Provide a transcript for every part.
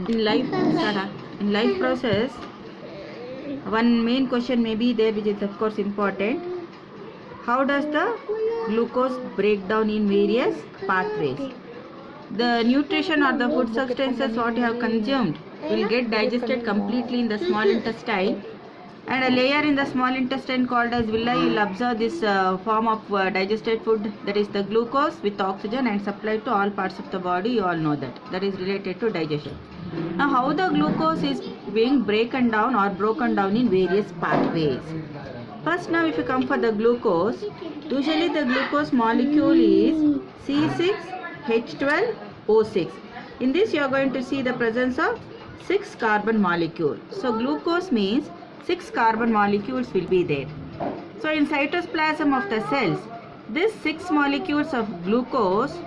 in life process, one main question may be there, which is of course important. How does the glucose break down in various pathways? The nutrition or the food substances what you have consumed will get digested completely in the small intestine, and a layer in the small intestine called as villi will absorb this form of digested food, that is the glucose, with oxygen and supply to all parts of the body. You all know that is related to digestion. Now how the glucose is being broken down in various pathways. First, now if you come for the glucose, usually the glucose molecule is C6H12O6. In this you are going to see the presence of 6 carbon molecules. So glucose means 6 carbon molecules will be there. So in cytoplasm of the cells, these 6 molecules of glucose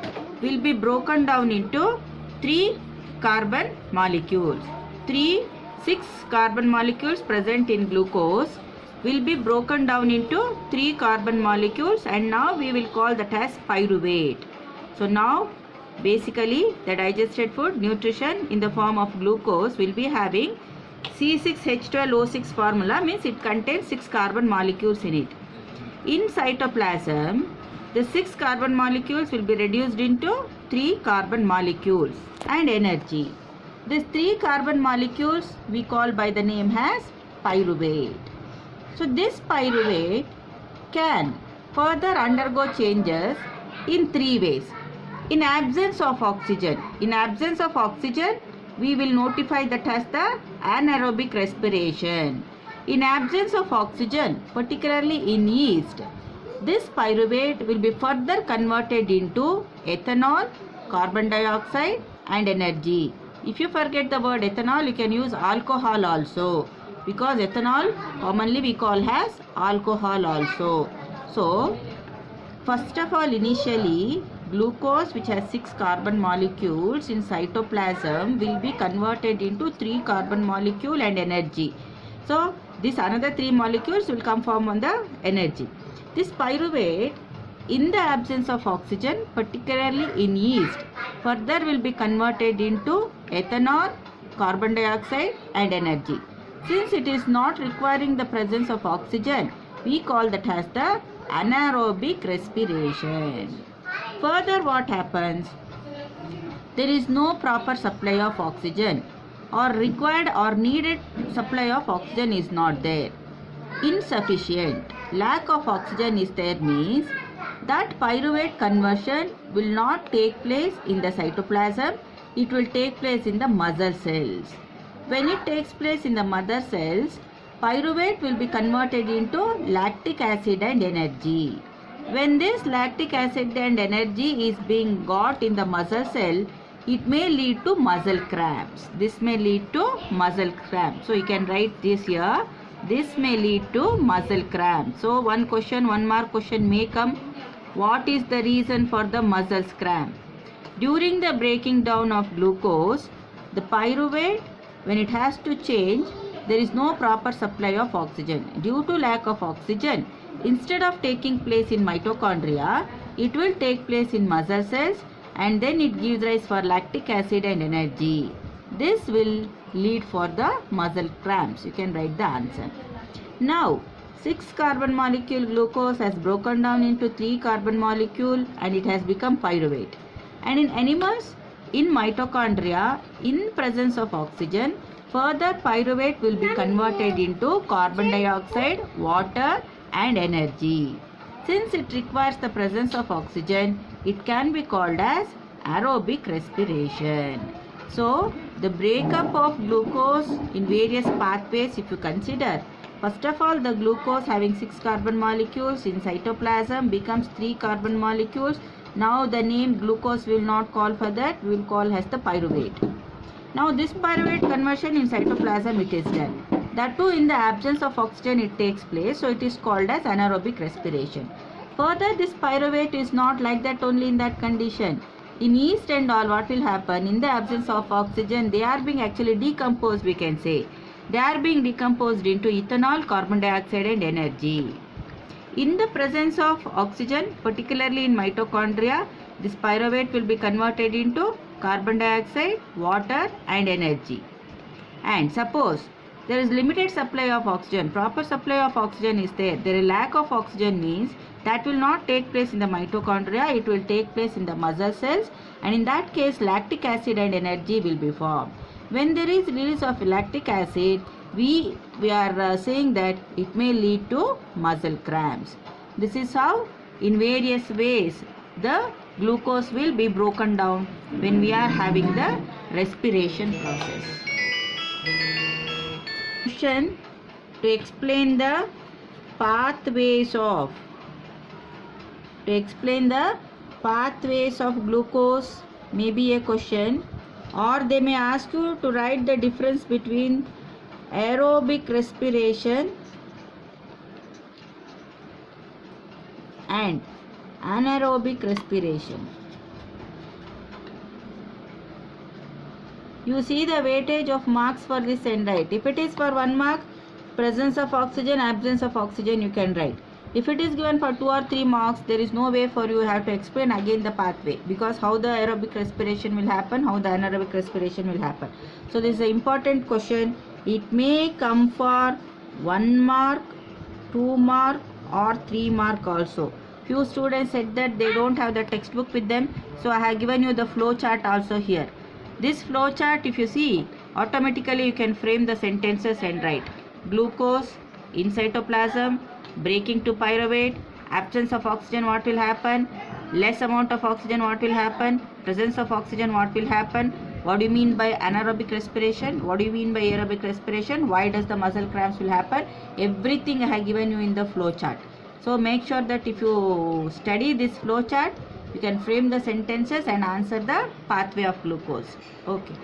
will be broken down into 3 carbon molecules. 6 carbon molecules present in glucose will be broken down into 3 carbon molecules, and now we will call that as pyruvate. So now basically the digested food nutrition in the form of glucose will be having C6H12O6 formula, means it contains 6 carbon molecules in it. In cytoplasm, the 6 carbon molecules will be reduced into 3 carbon molecules and energy. These 3 carbon molecules we call by the name as pyruvate. So this pyruvate can further undergo changes in 3 ways. In absence of oxygen, we will notify that as the anaerobic respiration. In absence of oxygen, particularly in yeast, this pyruvate will be further converted into ethanol, carbon dioxide and energy. If you forget the word ethanol, you can use alcohol also, because ethanol commonly we call as alcohol also. So first of all, initially glucose, which has 6 carbon molecules in cytoplasm, will be converted into 3 carbon molecule and energy. So this another 3 molecules will come from the energy. This pyruvate, in the absence of oxygen, particularly in yeast, further will be converted into ethanol, carbon dioxide and energy. Since it is not requiring the presence of oxygen, we call that as the anaerobic respiration. Further, what happens? There is no proper supply of oxygen, or required or needed supply of oxygen is not there. Insufficient, lack of oxygen is there, means that pyruvate conversion will not take place in the cytoplasm, it will take place in the mother cells. When it takes place in the mother cells, pyruvate will be converted into lactic acid and energy. When this lactic acid and energy is being got in the muscle cell, it may lead to muscle cramps. This may lead to muscle cramps. So you can write this here. This may lead to muscle cramps. So one mark question may come. What is the reason for the muscle cramp? During the breaking down of glucose, the pyruvate, when it has to change, there is no proper supply of oxygen. Due to lack of oxygen, instead of taking place in mitochondria, it will take place in muscle cells, and then it gives rise for lactic acid and energy. This will lead for the muscle cramps. You can write the answer. Now 6 carbon molecule glucose has broken down into 3 carbon molecule and it has become pyruvate. And in animals, in mitochondria, in presence of oxygen, further pyruvate will be converted into carbon dioxide, water and energy. Since it requires the presence of oxygen, it can be called as aerobic respiration. So the breakup of glucose in various pathways, if you consider, first of all, the glucose having 6 carbon molecules in cytoplasm becomes 3 carbon molecules. Now the name glucose will not call for that, we will call as the pyruvate. Now this pyruvate conversion in cytoplasm, it is done. That too in the absence of oxygen it takes place, so it is called as anaerobic respiration. Further, this pyruvate is not like that only in that condition. In yeast and all, what will happen? In the absence of oxygen, they are being actually decomposed, we can say. They are being decomposed into ethanol, carbon dioxide and energy. In the presence of oxygen, particularly in mitochondria, this pyruvate will be converted into carbon dioxide, water and energy. And suppose there is limited supply of oxygen, proper supply of oxygen is there. There is lack of oxygen means that will not take place in the mitochondria, it will take place in the muscle cells, and in that case lactic acid and energy will be formed. When there is release of lactic acid, we are saying that it may lead to muscle cramps. This is how in various ways the glucose will be broken down when we are having the respiration process. Question to explain the pathways of glucose may be a question, or they may ask you to write the difference between aerobic respiration and anaerobic respiration. You see the weightage of marks for this and write. If it is for 1 mark, presence of oxygen, absence of oxygen, you can write. If it is given for 2 or 3 marks, there is no way for you have to explain again the pathway, because how the aerobic respiration will happen, how the anaerobic respiration will happen. So this is an important question. It may come for 1 mark, 2 mark or 3 mark also. Few students said that they don't have the textbook with them, so I have given you the flow chart also here. This flow chart, if you see, automatically you can frame the sentences and write glucose in cytoplasm, breaking to pyruvate, absence of oxygen, what will happen, less amount of oxygen, what will happen, presence of oxygen, what will happen, what do you mean by anaerobic respiration, what do you mean by aerobic respiration, why does the muscle cramps will happen, everything I have given you in the flow chart. So make sure that if you study this flow chart, you can frame the sentences and answer the pathway of glucose. Okay.